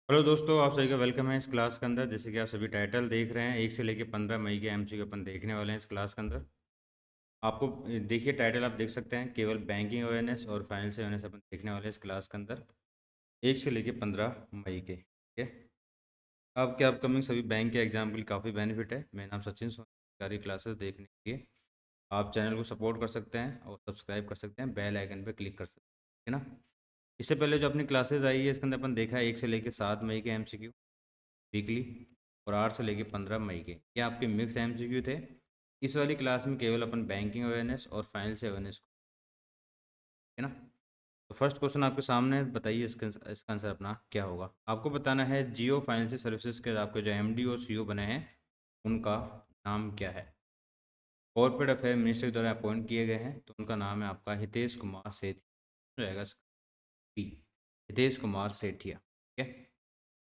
Hello दोस्तों, आप सभी का वेलकम है इस क्लास के अंदर। जैसे कि आप सभी टाइटल देख रहे हैं, 1 से लेकर 15 मई के एमसीक्यू अपन देखने वाले हैं इस क्लास के अंदर। आपको देखिए, टाइटल आप देख सकते हैं, केवल बैंकिंग अवेयरनेस और फाइनेंशियल अवेयरनेस अपन देखने वाले हैं इस क्लास के अंदर, 1 से लेकर 15 मई के। ठीक है। आपके अपकमिंग सभी बैंक के एग्जाम के लिए काफ़ी बेनिफिट है। मेरा नाम सचिन सोनी। सारी क्लासेस देखने के लिए आप चैनल को सपोर्ट कर सकते हैं और सब्सक्राइब कर सकते हैं, बेल आइकन पर क्लिक कर सकते हैं, है ना। इससे पहले जो अपनी क्लासेस आई है, इसके अंदर अपन देखा है 1 से लेकर 7 मई के एमसीक्यू वीकली, और 8 से लेकर 15 मई के ये आपके मिक्स एमसीक्यू थे। इस वाली क्लास में केवल अपन बैंकिंग अवेयरनेस और फाइनेंशियल अवेयरनेस, है ना। तो फर्स्ट क्वेश्चन आपके सामने है, बताइए इसका आंसर अपना क्या होगा। आपको बताना है जियो फाइनेंशियल सर्विसेज के आपके जो एमडी और सीईओ बने हैं, उनका नाम क्या है। कॉर्पोरेट अफेयर मिनिस्टर के द्वारा अपॉइंट किए गए हैं, तो उनका नाम है आपका हितेश कुमार सेठी रहेगा। हितेश कुमार सेठिया। ठीक है।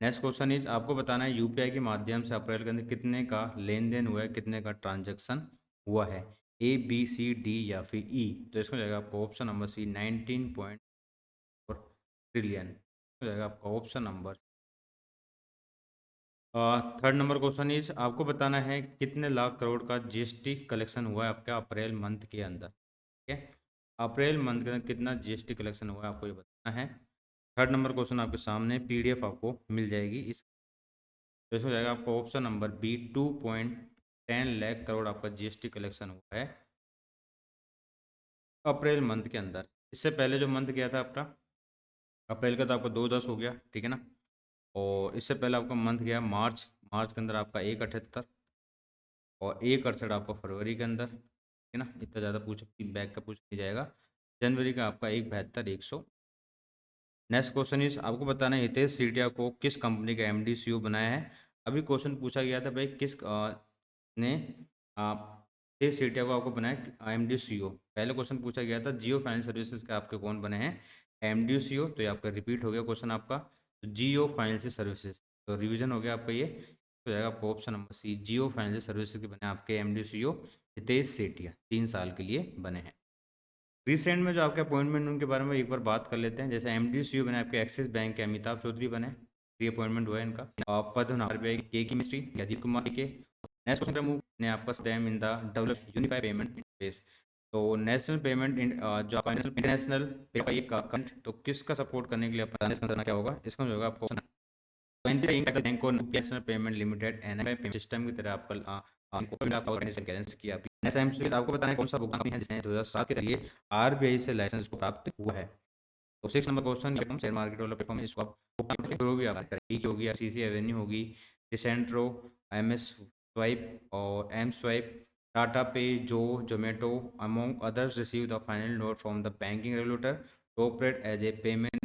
नेक्स्ट क्वेश्चन इज, आपको बताना है यूपीआई के माध्यम से अप्रैल के अंदर कितने का लेन देन हुआ है, कितने का ट्रांजैक्शन हुआ है। ए बी सी डी या फिर ई। तो इसमें जाएगा आपका ऑप्शन नंबर सी, 19.4 ट्रिलियन। इसमें जाएगा आपका option number. Third number question is, आपको बताना है कितने लाख करोड़ का जीएसटी कलेक्शन हुआ है आपका अप्रैल मंथ के अंदर। ठीक है। अप्रैल मंथ के अंदर कितना जीएसटी कलेक्शन हुआ है, आपको ये बताना है। थर्ड नंबर क्वेश्चन आपके सामने, पीडीएफ आपको मिल जाएगी इस। तो इसमें जाएगा आपका option number B, 2.10 lakh crore आपका जीएसटी कलेक्शन हुआ है अप्रैल मंथ के अंदर। इससे पहले जो मंथ गया था आपका अप्रैल का, तो आपका 2/10 हो गया, ठीक है ना। और इससे पहले आपका मंथ गया मार्च। मार्च के अंदर आपका 1/78 और 1/68 आपका फरवरी के अंदर, ठीक है ना। इतना ज़्यादा पूछ बैक का पूछ नहीं जाएगा। जनवरी का आपका 1/72 100। नेक्स्ट क्वेश्चन इज, आपको बताना है हितेश सीटिया को किस कंपनी का एमडी सीईओ बनाया है। अभी क्वेश्चन पूछा गया था भाई, किस ने आप हितेश सीटिया को आपको बनाया एमडी सीईओ। पहले क्वेश्चन पूछा गया था जियो फाइनेंस सर्विसेज के आपके कौन बने हैं एमडी सीईओ, तो ये आपका रिपीट हो गया क्वेश्चन आपका। तो जियो फाइनेंशियल सर्विसेज, तो रिवीजन हो गया आपका ये। तो जाएगा आपका ऑप्शन नंबर सी, जियो फाइनेंशियल सर्विसेज के बने आपके एमडी सीईओ हितेश सेठिया, 3 साल के लिए बने हैं। रिसेंट में जो आपके अपॉइंटमेंट उनके बारे में एक बार बात कर लेते हैं। जैसे एमडी सीईओ बने आपके एक्सिस बैंक के अमिताभ चौधरी बने, री अपॉइंटमेंट हुआ है इनका। पद आरबीआई के की मिस्ट्री अजीत कुमार के। नेक्स्ट क्वेश्चन मूव ने आपका स्टैम in the develop unified payment interface. तो नेशनल पेमेंट जो आपका इंटरनेशनल पे का कंट, तो किसका सपोर्ट करने के लिए आपका करना क्या होगा, इसका जो होगा आपको बैंक और national payment limited NFI payment system की तरह आपका ऑर्गेनाइजेशन की आपकी एसएमसी। आपको बताना है कौन सा भुगतान है जिसने 2007 के जरिए आरबीआई से लाइसेंस को प्राप्त हुआ है। तो 6 नंबर क्वेश्चन, शेयर मार्केट वाला प्लेटफॉर्म है, इसको आप जो भी आप करें होगी, आईसीसी एवेन्यू होगी, डिसेंट्रो, एमएस स्वाइप और एम स्वाइप, टाटा पे, जो, Zomato among others receive the final note from the banking regulator to operate as a payment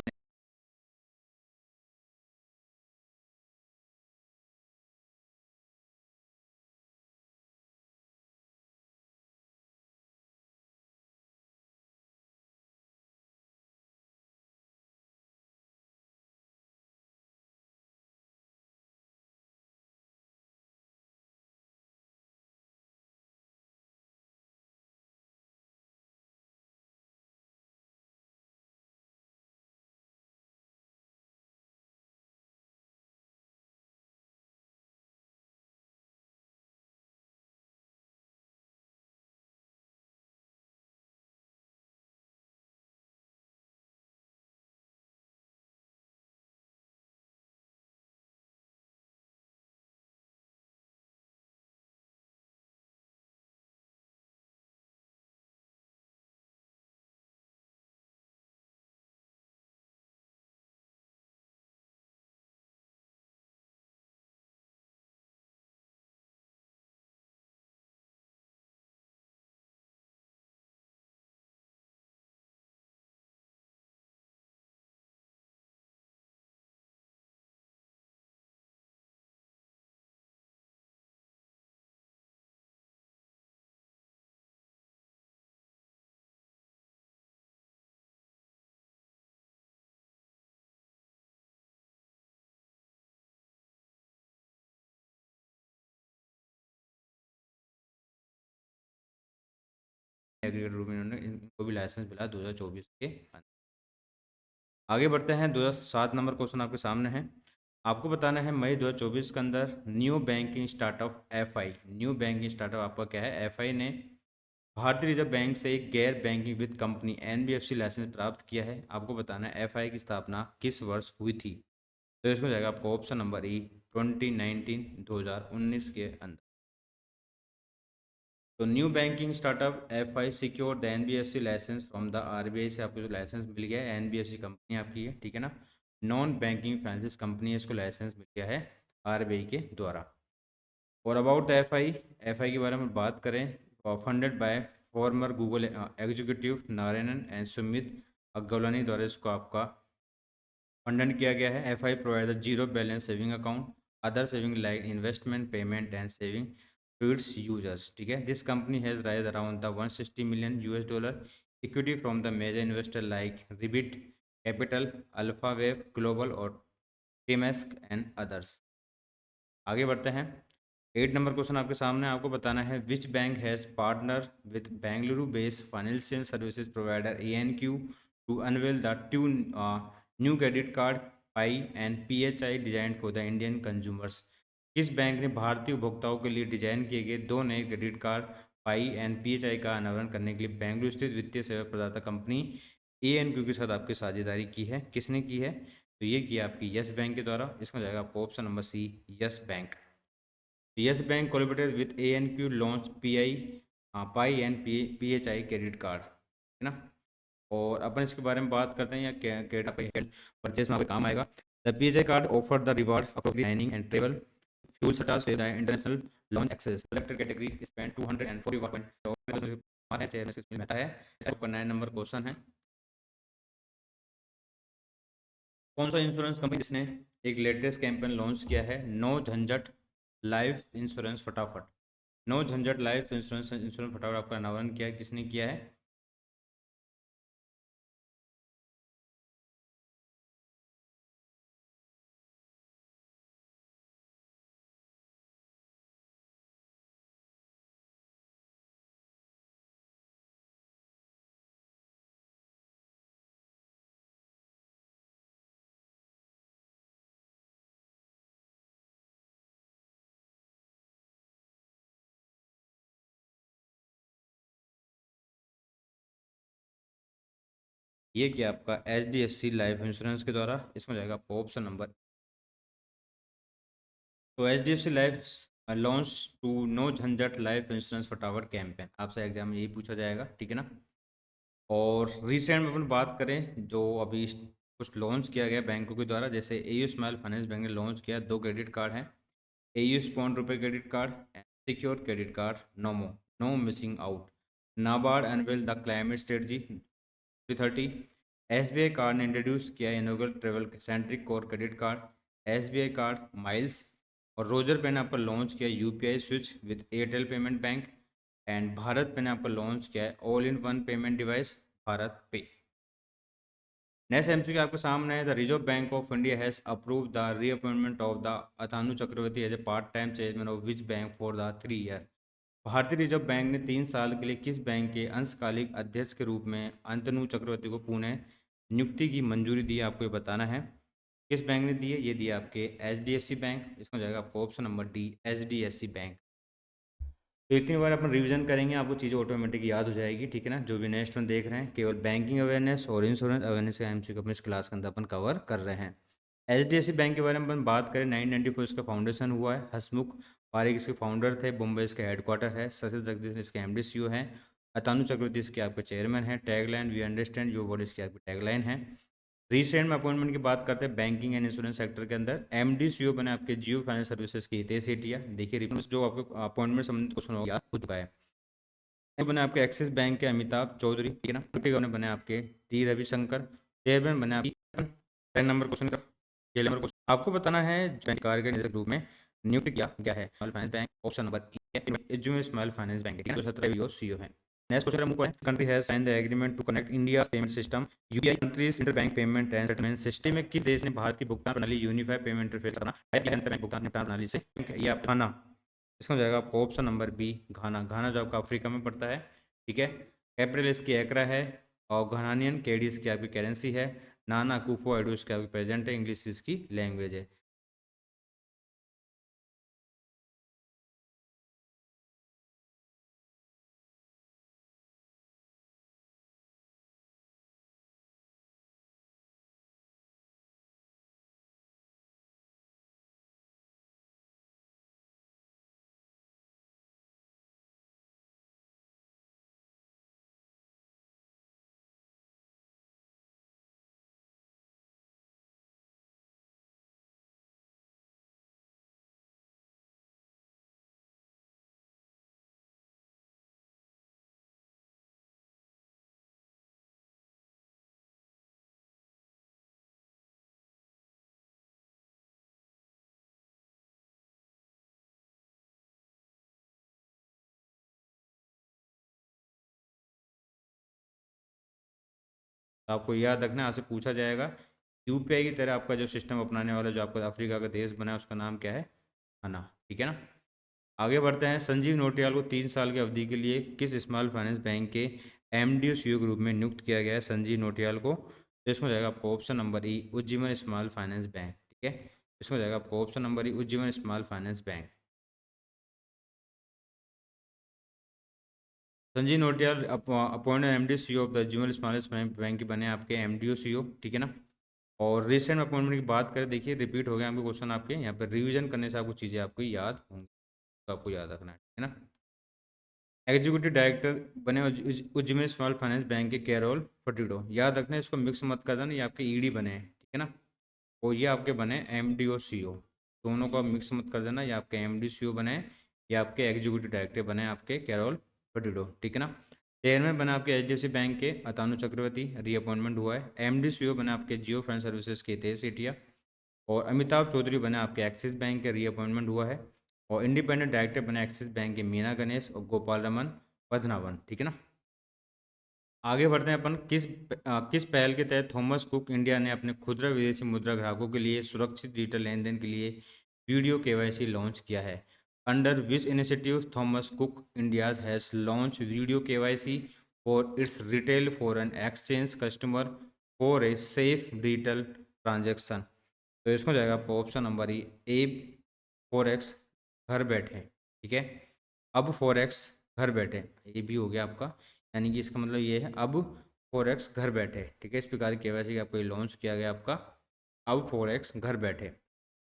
aggregate रूप में इन्होंने इनको भी लाइसेंस मिला 2024 के अंदर। आगे बढ़ते हैं, 2007 नंबर क्वेश्चन आपके सामने है। आपको बताना है मई 2024 के अंदर new banking startup FI, new banking startup आपका क्या है, एफआई ने भारतीय रिजर्व बैंक से एक गैर बैंकिंग वित्त कंपनी एनबीएफसी लाइसेंस प्राप्त किया है। आपको बताना है एफआई की स्थापना किस वर्ष हुई थी। तो इसमें जाएगा आपको ऑप्शन नंबर ई 2019, 2019 के अंदर। तो new banking startup Fi secure the NBFC license from the RBI से आपको जो लाइसेंस मिल गया है, एनबीएफसी कंपनी आपकी है, ठीक है ना, नॉन बैंकिंग फाइनेंस कंपनी है, इसको लाइसेंस मिल गया है आरबीआई के द्वारा। और अबाउट द एफआई, एफआई के बारे में बात करें, funded by former Google executive Narayanan and Sumit अग्गवलानी द्वारा इसको आपका फंडन किया गया है। Fi provide the zero balance saving account, other saving like investment, payment and saving to its users, ठीक है। This company has raise around the 160 million US dollar equity from the major investor like Ribbit capital, Alpha Wave Global और Temasek and others. आगे बढ़ते हैं। 8 number question आपके सामने, आपको बताना है which bank has partner with Bengaluru based financial services provider AnQ to unveil the two new credit card Pi and PHI design for the Indian consumers. किस बैंक ने भारतीय उपभोक्ताओं के लिए डिजाइन किए गए दो नए credit card Pi and PHI का अनावरण करने के लिए बेंगलुरु स्थित वित्तीय सेवा प्रदाता कंपनी एएनक्यू के साथ आपकी साझेदारी की है? किसने की है? तो ये किया आपकी यस बैंक के द्वारा। इसमें जाएगा आपको option number C, Yes bank. Yes bank collaborated with AnQ launch PI Pi and PHI credit card, है ना। और अपन इसके बारे में बात करते हैं, या क्रेडिट परचेज में आपके काम आएगा। The PHI card offer the reward appropriate dining and travel fuel such as international launch access selected category spend 241 में है। 9 नंबर क्वेश्चन है, कौन सा इंश्योरेंस कंपनी जिसने एक लेटेस्ट कैंपेन लॉन्च किया है, नो झंझट लाइफ इंश्योरेंस फटाफट। नो झंझट लाइफ इंश्योरेंस फटाफट आपका अनावरण किया है, किसने किया है? ये किया आपका H D F C life insurance के द्वारा। इसमें जाएगा आपको ऑप्शन नंबर। तो H D F C life launch to no झंझट लाइफ इंश्योरेंस फटाफट कैंपेन, आपसे एग्जाम में यही पूछा जाएगा, ठीक है ना। और रिसेंट में अपन बात करें, जो अभी कुछ लॉन्च किया गया बैंकों के द्वारा, जैसे एयू स्मॉल फाइनेंस बैंक ने लॉन्च किया, दो क्रेडिट कार्ड हैं, एयू स्पॉन्ड RuPay credit card and secure credit card, nomo, no missing out. NABARD unveil the climate strategy 2030। SBI card ने इंट्रोड्यूस किया इनोगल travel centric core credit card, SBI card miles. और Razorpay ने आपका launch किया UPI switch with Airtel payment bank. And BharatPe ने आपका launch किया है all in one payment device Bharat pay. Next MCQ आपके सामने है, the Reserve Bank of India has approve the reappointment of the Atanu Chakraborty as a part time chairman of which bank for the 3 year. भारतीय reserve bank ने 3 साल के लिए किस bank के अंशकालिक अध्यक्ष के रूप में अतनु चक्रवर्ती को पुनः नियुक्ति की मंजूरी दी है? आपको ये बताना है किस बैंक ने दी है। ये दिया आपके H D F C bank. इसमें जाएगा आपको option number D, H D F C bank. तो इतनी बार अपन रिवीजन करेंगे, आपको चीज़ें ऑटोमेटिक याद हो जाएगी, ठीक है ना। जो भी नेक्स्ट वन देख रहे हैं, केवल बैंकिंग अवेयरनेस और इंश्योरेंस अवेयरनेस का एमसीक्यू अपने इस क्लास के अंदर अपन कवर कर रहे हैं। H D F C bank के बारे में अपन बात करें, 1994 इसका फाउंडेशन हुआ है। हसमुख पारिक इसके फाउंडर थे, मुंबई इसका हेडक्वार्टर है। सचिन जगदीश इसके एमडी सीईओ हैं। अतानु चक्रवर्ती इसके आपके चेयरमैन हैं। Tagline we understand your world इसकी आपकी टैगलाइन है। रिसेंट में अपॉइंटमेंट की बात करते हैं, बैंकिंग एंड इंश्योरेंस सेक्टर के अंदर एमडी सीईओ बने आपके जियो फाइनेंस सर्विसेज की हितेश सेठिया। देखिए रिफरेंस जो आपको अपॉइंटमेंट संबंधित क्वेश्चन हो गया हो चुका है। बने आपके एक्सिस बैंक के अमिताभ चौधरी, ठीक है ना। डिप्टी गवर्नर बने आपके टी रविशंकर। चेयरमैन बने आपके 10 नंबर क्वेश्चन का 6 नंबर क्वेश्चन आपको बताना है, बैंक कार्य के निदेशक रूप में नियुक्त किया गया है small finance bank. Option number एजुमे स्मॉल फाइनेंस बैंक के 17 सीईओ है। नेक्स्ट क्वेश्चन है, country has sign the agreement to connect India payment system UPI countries interbank payment and settlement system में किस देश ने भारत की भुगतान प्रणाली यूनिफाइड पेमेंट इंटरफेस करना बैंक भुगतान प्रणाली से? ये आप घाना। इसका हो जाएगा आपको ऑप्शन नंबर बी, घाना। घाना जो आपका अफ्रीका में पड़ता है, ठीक है। कैपिटल इसकी एकरा है। और घनानियन केडी इसकी आपकी करेंसी है। नाना कुफो एडो इसकी आपकी प्रेजेंट है, इंग्लिश इसकी लैंग्वेज है। तो आपको याद रखना है, आपसे पूछा जाएगा यूपीआई की तरह आपका जो सिस्टम अपनाने वाला जो आपका अफ्रीका का देश बना है उसका नाम क्या है, घाना। ठीक है ना। आगे बढ़ते हैं। संजीव नौटियाल को 3 साल की अवधि के लिए किस स्मॉल फाइनेंस बैंक के एमडी सीईओ के रूप में नियुक्त किया गया है संजीव नौटियाल को? तो इसमें हो जाएगा आपको ऑप्शन नंबर ई, उज्जीवन स्मॉल फाइनेंस बैंक। ठीक है, इसमें हो जाएगा आपको option number E, Ujjivan small finance bank. Sanjeev Nautiyal appointed MD CEO of the Ujjivan small bank के बने आपके एमडीओ सीईओ। ठीक है ना। और रिसेंट अपॉइंटमेंट की बात करें, देखिए रिपीट हो गया आपके क्वेश्चन, आपके यहाँ पर रिवीजन करने से आपको चीज़ें आपको याद होंगी, तो आपको याद रखना है। ठीक है ना। एग्जीक्यूटिव डायरेक्टर बने उज्जीवन स्मॉल फाइनेंस बैंक के कैरोल फटीडो। याद रखना है, इसको मिक्स मत कर देना, ये आपके ईडी बने हैं। ठीक है ना। और ये आपके बने एमडी और सीओ, दोनों को मिक्स मत कर देना, ये आपके एमडी सीओ बने हैं, ये आपके एग्जीक्यूटिव डायरेक्टर बने हैं आपके कैरोल फटीडो। ठीक है ना। चेयरमैन बना आपके एचडीएफसी बैंक के अतानु चक्रवर्ती, रीअपॉइंटमेंट हुआ है। एमडी सीओ बने आपके जियो फाइन सर्विसेज के हितेश सेठिया। और अमिताभ चौधरी बने आपके एक्सिस बैंक के, रीअपॉइंटमेंट हुआ है। और इंडिपेंडेंट डायरेक्टर बने एक्सिस बैंक के मीना गणेश और गोपाल रमन पद्मनाभन। ठीक है ना। आगे बढ़ते हैं अपन। किस पहल के तहत थॉमस कुक इंडिया ने अपने खुदरा विदेशी मुद्रा ग्राहकों के लिए सुरक्षित डिजिटल लेन देन के लिए वीडियो केवाईसी लॉन्च किया है? Under which initiative Thomas Cook India has launch video KYC for its retail foreign exchange customer for a safe digital transaction? तो इसको जाएगा आपको ऑप्शन नंबर ए, फॉरेक्स घर बैठे। ठीक है, अब फॉरेक्स घर बैठे, ये भी हो गया आपका, यानी कि इसका मतलब ये है अब फॉरेक्स घर बैठे। ठीक है, इस प्रकार की केवाईसी आपको लॉन्च किया गया आपका अब फॉरेक्स घर बैठे।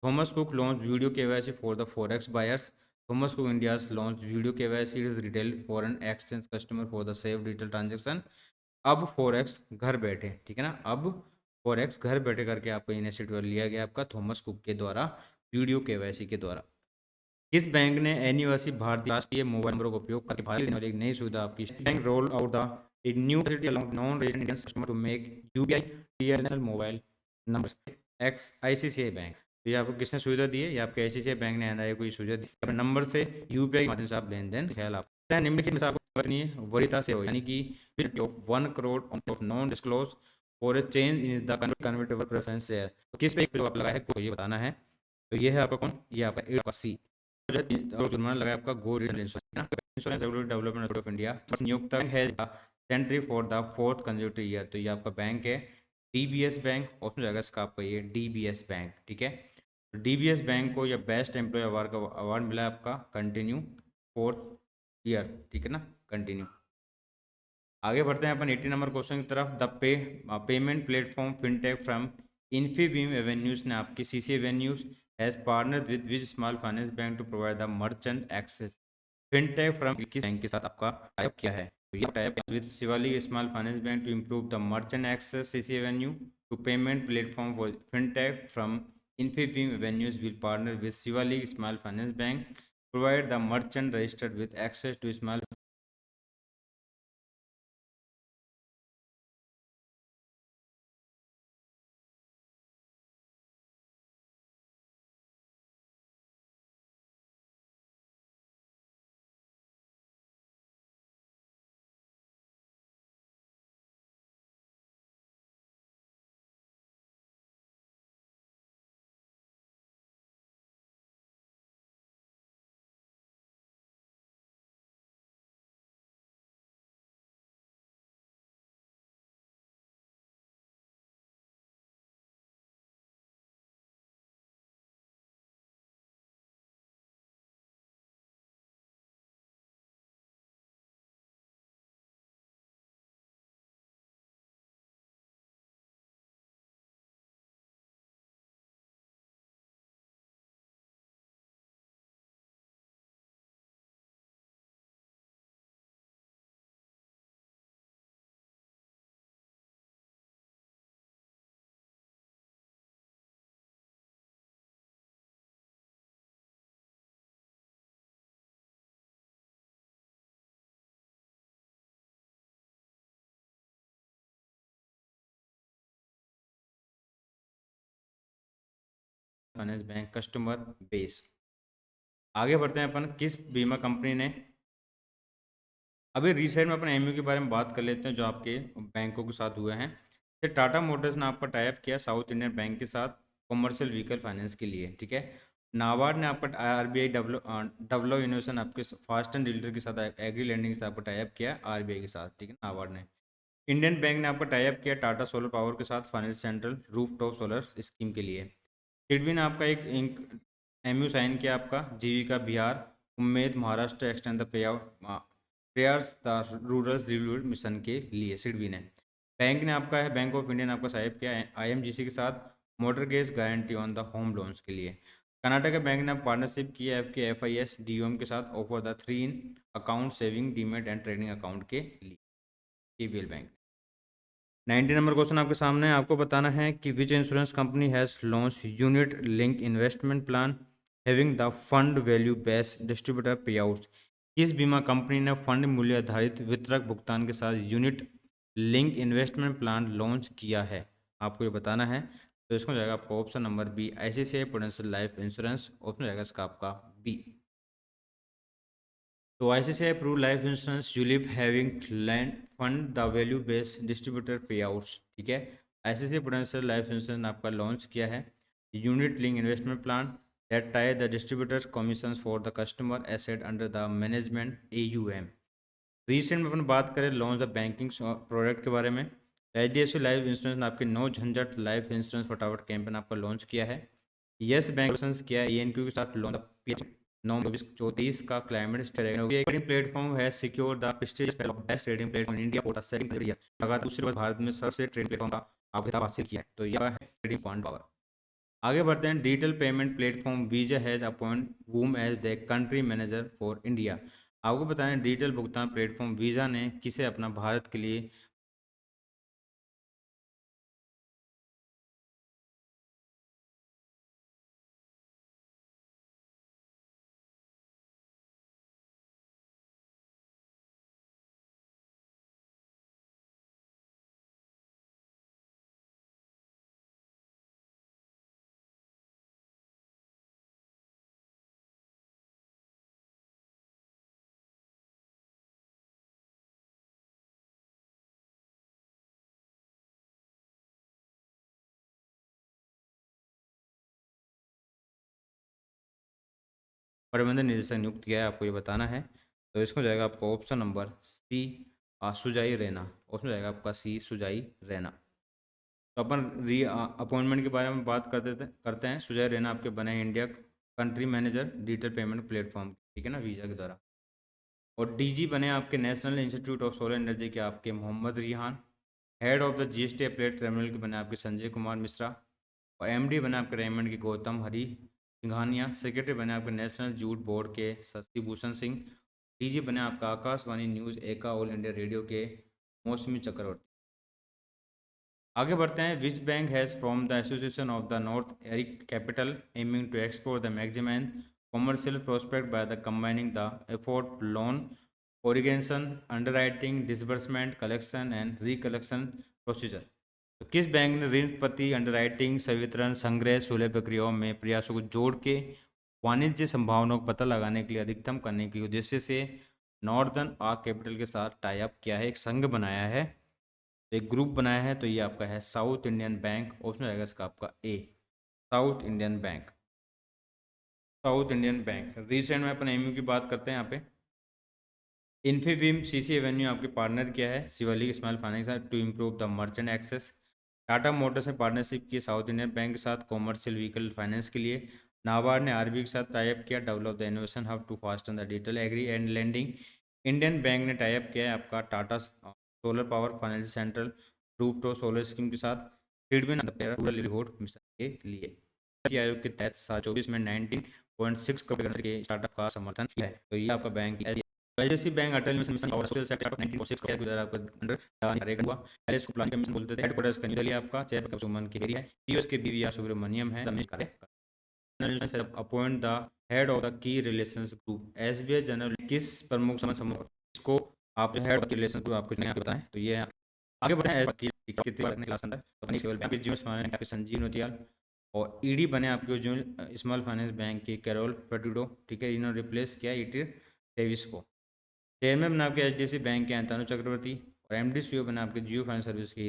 Thomas cook launch video KYC for the forex buyers. Thomas Cook India's launch video KYC retail foreign exchange customer for the safe digital transaction अब फॉरेक्स घर बैठे। ठीक है ना, अब फॉरेक्स घर बैठे करके आपको इनिशिएटिव लिया गया आपका थॉमस कुक के द्वारा, वीडियो केवाईसी के द्वारा। किस बैंक ने अनिवासी भारतीय राष्ट्रीय मोबाइल नंबरों का उपयोग करके भारत देने वाली एक नई सुविधा आपकी bank roll out the a new facility allowed non resident Indian customer to make UPI TNL mobile numbers X ICICI bank. तो ये आपको किसने सुविधा दी है? ये आपके आईसीआईसीआई बैंक ने एनआईए को ये सुविधा दी, अपने नंबर से यूपीआई के माध्यम से आप लेन देन ख्याल आप निम्नलिखित में से आपको करनी है वरीयता से हो, यानी कि of 1 crore of non disclose for a change in the convertible preference share. तो किस पे जो आप लगा है को ये बताना है। तो ये है आपका कौन, ये आपका सी जो है, और जुर्माना लगाया आपका go regional insurance regulatory development authority of India नियुक्त है sentry for the fourth consecutive year. तो ये आपका बैंक है डीबीएस बैंक, ऑप्शन जाएगा इसका आपका ये डीबीएस बैंक। ठीक है, तो डीबीएस बैंक को यह बेस्ट एम्प्लॉय अवार्ड का अवार्ड मिला है आपका कंटिन्यू फोर्थ ईयर। ठीक है ना, कंटिन्यू। आगे बढ़ते हैं अपन 80 नंबर क्वेश्चन की तरफ। The payment platform fintech from Infibeam Avenues ने आपकी CC avenues has partner with which small finance bank to provide the merchant access. Fintech from किस बैंक के साथ आपका टाइप किया है? तो ये type with Shivalik small finance bank to improve the merchant access CC avenue to payment platform for fintech from Infibeam Avenues will partner with Shivalik small finance bank provide the merchant registered with access to small finance bank customer base. आगे बढ़ते हैं अपन। किस बीमा company ने अभी recent में अपन MU के बारे में बात कर लेते हैं जो आपके बैंकों के साथ हुए हैं। फिर टाटा मोटर्स ने आपका टाइप किया साउथ इंडियन बैंक के साथ कॉमर्शियल व्हीकल फाइनेंस के लिए, ठीक है। नाबार्ड ने आपका आरबीआई डेवलप इनोवेशन आपके फास्ट एंड डीलर के साथ एग्री लैंडिंग के साथ आपका टाइप किया आरबीआई के साथ, ठीक है, नाबार्ड ने। इंडियन बैंक ने आपका टाइप किया टाटा सोलर पावर के साथ finance central roof top solar scheme के लिए। सिडबी ने आपका एक इंक एमयू साइन किया आपका जीविका बिहार उम्मीद Maharashtra extend the pay out prayers the rural reviewed mission के लिए सिडबी ने। बैंक ने आपका है बैंक ऑफ इंडिया ने आपका साहिब किया आईएमजीसी के साथ mortgage guarantee on the home loans के लिए। कर्नाटक बैंक ने पार्टनरशिप की है आपके एफआईएस डीओएम के साथ offer the 3 in account saving demat and trading account के लिए केबीएल बैंक। 90 नंबर क्वेश्चन आपके सामने है, आपको बताना है कि which insurance company has launch unit link investment plan having the fund value based distributor pay outs. किस बीमा कंपनी ने फंड मूल्य आधारित वितरक भुगतान के साथ unit link investment plan launch किया है, आपको ये बताना है। तो इसको जाएगा आपका option number B ICICI prudential life insurance, option जाएगा इसका आपका बी। तो ICICI pru life insurance ULIP having land fund the value based distributor pay outs, ठीक है। आईसीआईसीआई प्रूडेंशियल लाइफ इंश्योरेंस ने आपका लॉन्च किया है unit link investment plan that tie the distributor commissions for the customer asset under the management AUM. Recent में अपन बात करें launch the banking product के बारे में, एचडीएफसी लाइफ इंश्योरेंस ने आपके नो झंझट लाइफ इंश्योरेंस फटाफट कैंपेन आपका लॉन्च किया है। यस बैंक किया है ईएनक्यू के साथ लॉन्च 9/24 का क्लाइमेट ट्रेडिंग प्लेटफॉर्म है secure the Prestige best trading platform India for the second year, लगातार दूसरी बार भारत में सबसे ट्रेडिंग प्लेटफॉर्म का आपके खिताब हासिल किया है, तो यह है ट्रेडिंग पॉइंट पावर। आगे बढ़ते हैं digital payment platform Visa has appoint वूम as the country manager for India. आपको बताएं डिजिटल भुगतान प्लेटफॉर्म वीजा ने किसे अपना भारत के लिए प्रबंधन निदेशक नियुक्त किया है, आपको ये बताना है। तो इसको जाएगा आपका option number C Sujai Raina, option जाएगा आपका सी सुजाई रैना। तो अपन री अपॉइंटमेंट के बारे में बात करते हैं। सुजय रैना आपके बने हैं India country manager digital payment platform, ठीक है ना, वीज़ा के द्वारा। और डीजी बने आपके national institute of solar energy के आपके Mohammed Rihan. Head of the GST appellate terminal के बने आपके संजय कुमार मिश्रा। और एमडी बने आपके रेमंड के गौतम हरी सिंघानिया। सेक्रेटरी बने आपके नेशनल जूट बोर्ड के शशि भूषण सिंह। डीजी बने आपका Akashvani news aka All India Radio के मौसमी चक्रवर्ती। आगे बढ़ते हैं। Which bank has from the association of the North Arc capital aiming to explore the maximum commercial prospect by the combining the effort loan origination underwriting disbursement collection and recollection procedure. तो किस बैंक ने ऋण प्रति underwriting संवितरण संग्रह सुलह प्रक्रियाओं में प्रयासों को जोड़ के वाणिज्य संभावनाओं का पता लगाने के लिए अधिकतम करने के उद्देश्य से नॉर्दर्न आर्क कैपिटल के साथ टाई अप किया है, एक संघ बनाया है, एक ग्रुप बनाया है, तो ये आपका है साउथ इंडियन बैंक, ऑप्शन आएगा इसका आपका A South Indian bank. South Indian bank recent में अपन एमयू की बात करते हैं यहाँ पे। इन्फीबीम सीसी एवेन्यू आपके पार्टनर किया है Shivalik small finance to improve the merchant access. Tata Motors ने पार्टनरशिप की साउथ इंडियन बैंक के साथ कॉमर्शियल व्हीकल फाइनेंस के लिए। नाबार्ड ने आरबीआई के साथ टाइप किया develop the innovation hub to fasten the digital agri and lending. Indian bank ने टाइप किया है आपका Tata solar power finance central rooftop solar scheme के साथ। सीडबी रूरल मिशन के लिए नीति आयोग के तहत 2024 में 19.6 करोड़ के स्टार्टअप का समर्थन किया है, तो ये आपका बैंक एचडीएफसी बैंक अटल मिशन और सोशल सेक्टर 19.6 करोड़ के द्वारा आपका अंडर कार्यक्रम हुआ। पहले इसको प्लानिंग कमीशन बोलते थे। हेडक्वार्टर्स का न्यू दिल्ली आपका चेयर सुमन की है, यूएस के बीवी आर सुब्रमण्यम है, कार्य appoint the head of the key relations group SBI general किस प्रमुख समूह इसको आप हेड ऑफ रिलेशन ग्रुप आपको बताएं, तो ये आगे बढ़े क्लास अंदर अपनी केवल बैंक आपके संजीव नोटियाल। और ईडी बने आपके जो स्मॉल फाइनेंस बैंक की कैरोल पेटूडो, ठीक है, इन्होंने रिप्लेस किया ईटी डेविस को। चेयरमैन बना आपके एचडीएफसी बैंक के अंतानु चक्रवर्ती। और एमडी सीईओ बना आपके जियो फाइनेंस सर्विस की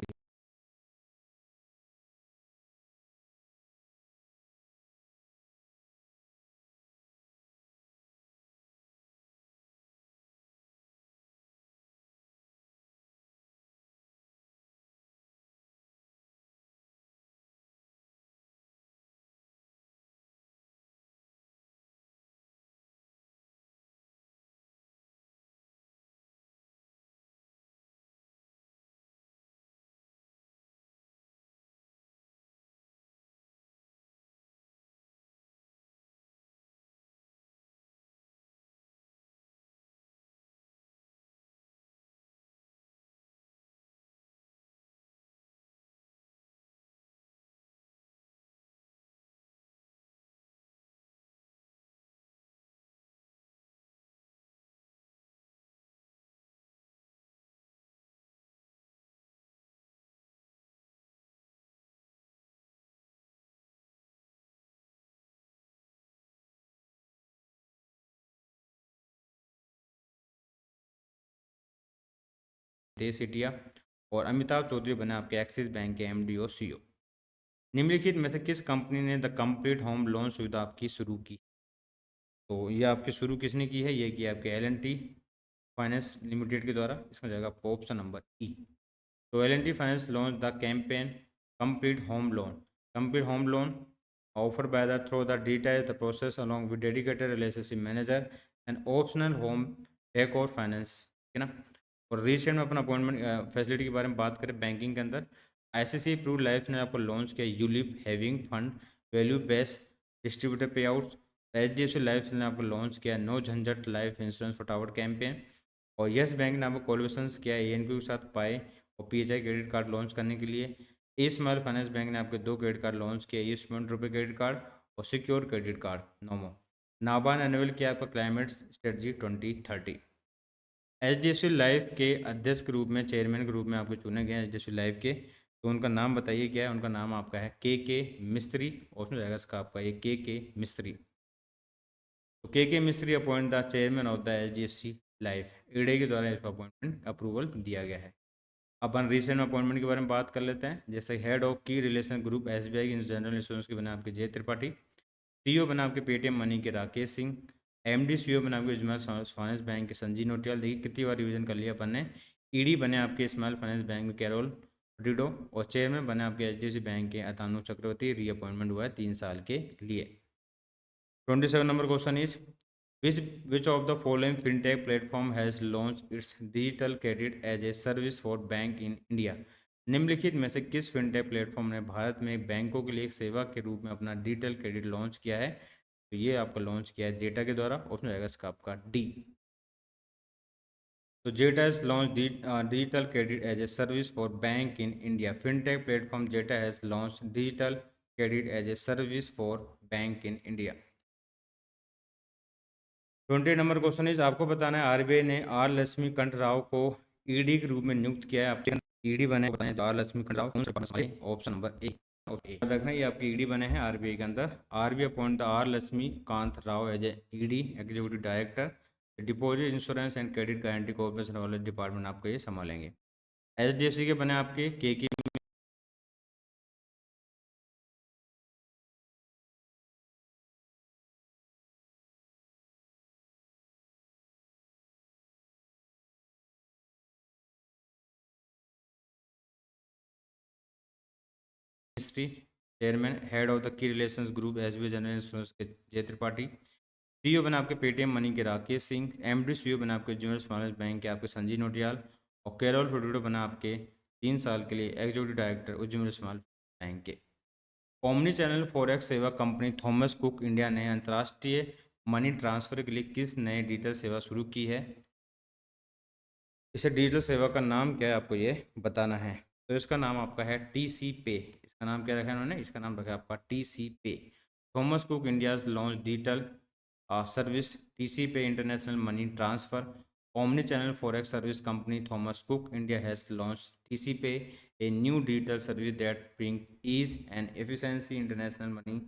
नितेश सेठिया, और अमिताभ चौधरी बने आपके एक्सिस बैंक के एमडी और सीईओ। निम्नलिखित में से किस कंपनी ने द कंप्लीट होम लोन सुविधा आपकी शुरू की? तो ये आपकी शुरू किसने की है? ये की आपके L&T फाइनेंस लिमिटेड के द्वारा। इसमें जाएगा आपका ऑप्शन नंबर ई। तो L&T finance launch the campaign complete home loan. Complete home loan offer by the through the detail the process along with dedicated relationship manager and optional home tech और finance, ठीक है ना। और recent में अपना appointment facility के बारे में बात करें बैंकिंग के अंदर, ICICI प्रूव लाइफ ने आपको लॉन्च किया ULIP having fund value based distributor pay outs. HDFC life ने आपको लॉन्च किया नो झंझट life insurance for tower campaign. और यस बैंक ने आपको कोलैबोरेशन किया ANQ के साथ पाए और PHI क्रेडिट कार्ड लॉन्च करने के लिए। ए स्मॉल फाइनेंस बैंक ने आपके 2 क्रेडिट कार्ड लॉन्च किया, ₹100 क्रेडिट कार्ड और secure credit card nomo. NABARD annual किया आपका क्लाइमेट स्ट्रेटजी 2030। HDFC लाइफ के अध्यक्ष के रूप में, चेयरमैन के रूप में आपको चुने गए हैं HDFC लाइफ के, तो उनका नाम बताइए क्या है? उनका नाम आपका है के मिस्त्री। ऑप्शन जाएगा इसका आपका ये के मिस्त्री। तो K Mistry appoint the chairman of the HDFC life. ईडे के द्वारा इसको अपॉइंटमेंट अप्रूवल दिया गया है। अपन रिसेंट अपॉइंटमेंट के बारे में बात कर लेते हैं। जैसे हेड ऑफ की relation group SBI general insurance के बना आपके जय त्रिपाठी। सीईओ बना आपके पेटीएम मनी के राकेश सिंह। MD सीईओ बना आपके स्मॉल फाइनेंस बैंक के संजीव नोटियाल। देखिए कितनी बार रिवीजन कर लिया अपन ने। ईडी बने आपके स्मॉल फाइनेंस बैंक में कैरोल डिडो। और चेयरमैन बने आपके HDFC बैंक के अतानु चक्रवर्ती। रीअपॉइंटमेंट हुआ है 3 साल के लिए। 27 number question is which of the following fintech platform has launched its digital credit as a service for bank in India? निम्नलिखित में से किस फिनटेक प्लेटफॉर्म ने भारत में बैंकों के लिए एक सेवा के रूप में अपना डिजिटल क्रेडिट लॉन्च किया है? तो ये आपका लॉन्च किया है जेटा के द्वारा। उसमें जाएगा इसका आपका डी। तो Zeta has launch digital credit as a service for bank in India. Fintech platform Zeta has launch digital credit as a service for bank in India. 20 number question is आपको बताना है आरबीआई ने are Lakshmikant Rao को ED के रूप में नियुक्त किया है। आपके ईडी बने बताएं तो आर लक्ष्मीकांत राव कौन से? Option number A. याद रखना ये आपके ईडी बने हैं आरबीआई के अंदर। RBI appoint the R Lakshmikant Rao as a ED executive director. Deposit insurance and credit guarantee corporation वाले डिपार्टमेंट आपको ये संभालेंगे। HDFC के बने आपके K Mistry. Chairman head of the key relations group SBI general insurance के जय त्रिपाठी। सीईओ बना आपके पेटीएम मनी के राकेश सिंह। MD सीईओ बना आपके ज्वेल्स फाइनेंस बैंक के आपके संजीव नोटियाल। और केरल फ्लोरिडो बना आपके 3 साल के लिए एग्जीक्यूटिव डायरेक्टर उज्जवल स्मॉल बैंक के। ओमनी चैनल फॉरेक्स सेवा कंपनी थॉमस कुक इंडिया ने अंतर्राष्ट्रीय मनी ट्रांसफर के लिए किस नए डिजिटल सेवा शुरू की है? इसे डिजिटल सेवा का नाम क्या है आपको ये बताना है। तो इसका नाम आपका है TC पे। इसका नाम क्या रखा है उन्होंने? इसका नाम रखा है आपका TC pay. Thomas Cook India's launch digital service TC pay international money transfer. Omni channel forex service company Thomas Cook India has launch TC pay, a new digital service that bring ease and efficiency international money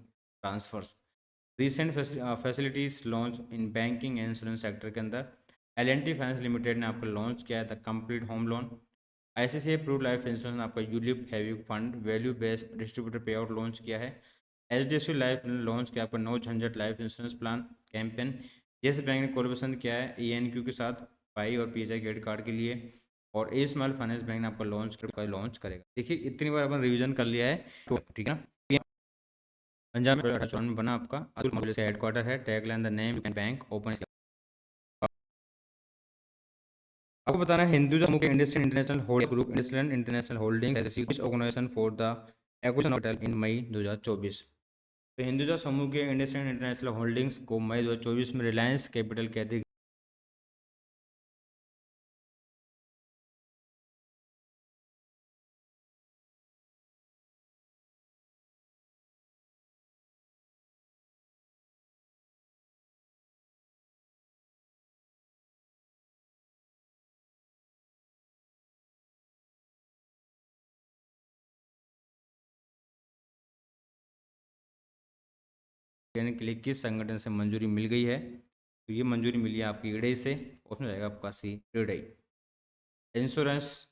transfers. Recent facilities launch in banking and insurance sector के अंदर। L&T finance limited ने आपको launch किया है the complete home loan. ICICI prove life insurance ने आपका ULIP heavy fund value based distributor pay out launch किया है। HDFC लाइफ ने लॉन्च किया आपका नो झंझट life insurance plan campaign. Yes bank ने कोलैबोरेशन किया है ANQ के साथ पाई और PHI क्रेडिट कार्ड के लिए। और ए स्मॉल फाइनेंस बैंक ने आपका लॉन्च करेगा। देखिए इतनी बार अपन रिवीजन कर लिया है, तो ठीक है ना। पंजाब में 1854 में बना आपका अतुल मोबाइल से हेडक्वार्टर है। Tagline the name bank open. आपको बताना है हिंदुजा समूह के industrial international holding group industrial international holding organization for the acquisition of capital in May 2024। तो हिंदुजा समूह के इंडस्ट्रियल इंटरनेशनल होल्डिंग्स को मई 2024 में रिलायंस कैपिटल के अधिक देने के लिए किस संगठन से मंजूरी मिल गई है? तो ये मंजूरी मिली है आपकी ईडे से। उसमें जाएगा आपका सी ईडे। Insurance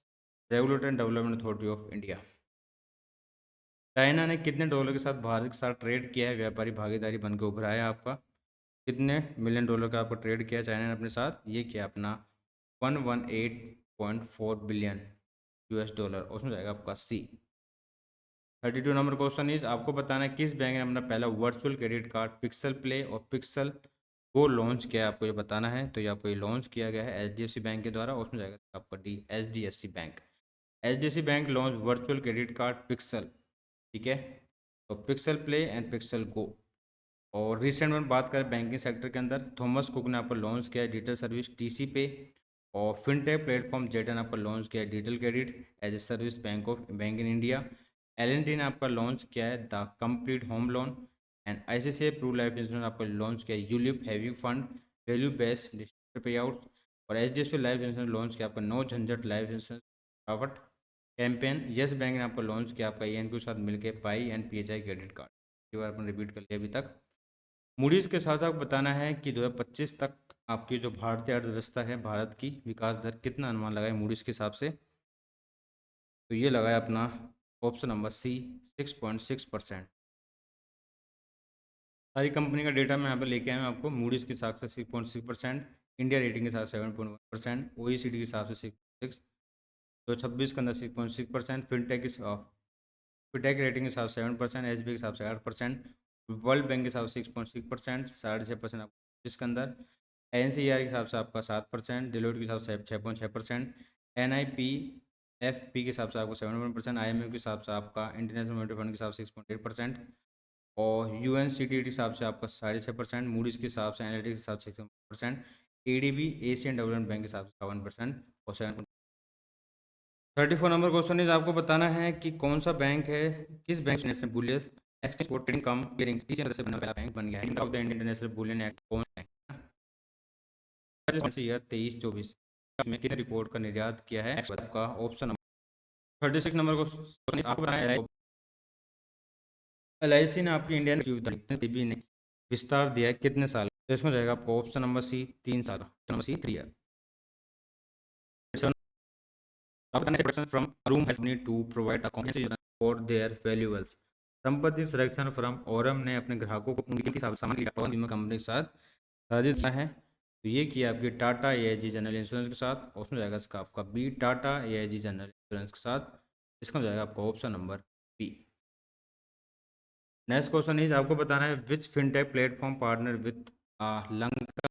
regulatory and development authority of India. China ने कितने डॉलर के साथ भारत के साथ ट्रेड किया है, व्यापारी भागीदारी बनकर उभरा है आपका? कितने मिलियन डॉलर का आपको ट्रेड किया चाइना ने अपने साथ? ये किया अपना 118.4 बिलियन US डॉलर, उसमें जाएगा आपका सी। 32 नंबर क्वेश्चन इज, आपको बताना है किस बैंक ने अपना पहला virtual credit card pixel play और पिक्सल गो लॉन्च किया है, आपको ये बताना है। तो ये आपको ये लॉन्च किया गया है HDFC बैंक के द्वारा, उसमें जाएगा आपका D HDFC bank. HDFC bank launch virtual credit card pixel, ठीक है। तो पिक्सल प्ले एंड पिक्सल गो। और रिसेंट में बात करें बैंकिंग सेक्टर के अंदर, थॉमस कुक ने आपको लॉन्च किया है डिजिटल सर्विस TC पे। और फिनटेक प्लेटफॉर्म जेटा ने आपका लॉन्च किया है digital credit as a service bank in India. L&T ने आपका लॉन्च किया है the complete home loan. And ICICI Pru life insurance आपका लॉन्च किया है ULIP heavy fund value based distributor pay out. और HDFC लाइफ इंश्योरेंस लॉन्च किया आपका नो झंझट life insurance profit campaign. Yes bank ने आपको लॉन्च किया आपका EN के साथ मिलकर pi and PHI credit card. ये बार अपन रिपीट कर लिया अभी तक। मूडीज़ के साथ आपको बताना है कि 2025 तक आपकी जो भारतीय अर्थव्यवस्था है, भारत की विकास दर कितना अनुमान लगाए मूडीज़ के हिसाब से? तो ये लगाया अपना ऑप्शन नंबर सी 6.6%। सारी कंपनी का डेटा मैं यहाँ पे लेके आया हूँ आपको। मूडीज़ के हिसाब से 6.6%, इंडिया रेटिंग के हिसाब से 7.1%, OECD के हिसाब से 6.6, तो 26 के अंदर 6.6%, फिनटेक रेटिंग के हिसाब से 7%, SBI के हिसाब से 8%, वर्ल्ड बैंक के हिसाब से 6.6%, 6.5% आपको इसके अंदर, NCER के हिसाब से आपका 7%, डिलोट के हिसाब से 6.6%, NIPFP के हिसाब से आपको 7.1%, IMF के हिसाब से आपका इंटरनेशनल मॉनिटरी फंड के हिसाब से 6.8%, और UNCTAD के हिसाब से आपका 6.5%, मूडीज़ के हिसाब से एनालिटिक्स के हिसाब से 6%, ADB एशियन डेवलपमेंट बैंक के हिसाब से 7% और 7। 34 नंबर क्वेश्चन इज, आपको बताना है कि कौन सा बैंक है, किस bank national bullion exchange for trading come clearing इसी तरह से बना पहला बैंक बन गया है। Of the Indian international bullion act कौन है? ईयर 23-24 में कितने रिपोर्ट का निर्यात किया है? आपका ऑप्शन नंबर 36 नंबर क्वेश्चन आपको बताना है LIC ने आपकी इंडियन जीवी ने विस्तार दिया है कितने साल? तो इसमें जाएगा आपको ऑप्शन नंबर सी 3 साल, option number C 3 year. From room has need to provide a comprehensive for their valuables. संपत्ति संरक्षण फर्म ओरम ने अपने ग्राहकों को उनकी सामान की प्रबंधन बीमा कंपनी के साथ साझा किया है। तो ये किया आपकी टाटा AIG जनरल इंश्योरेंस के साथ, उसमें जाएगा इसका आपका B Tata AIG general insurance के साथ, इसका जाएगा आपका option number B. Next question is, आपको बताना है which fintech platform partner with Lanka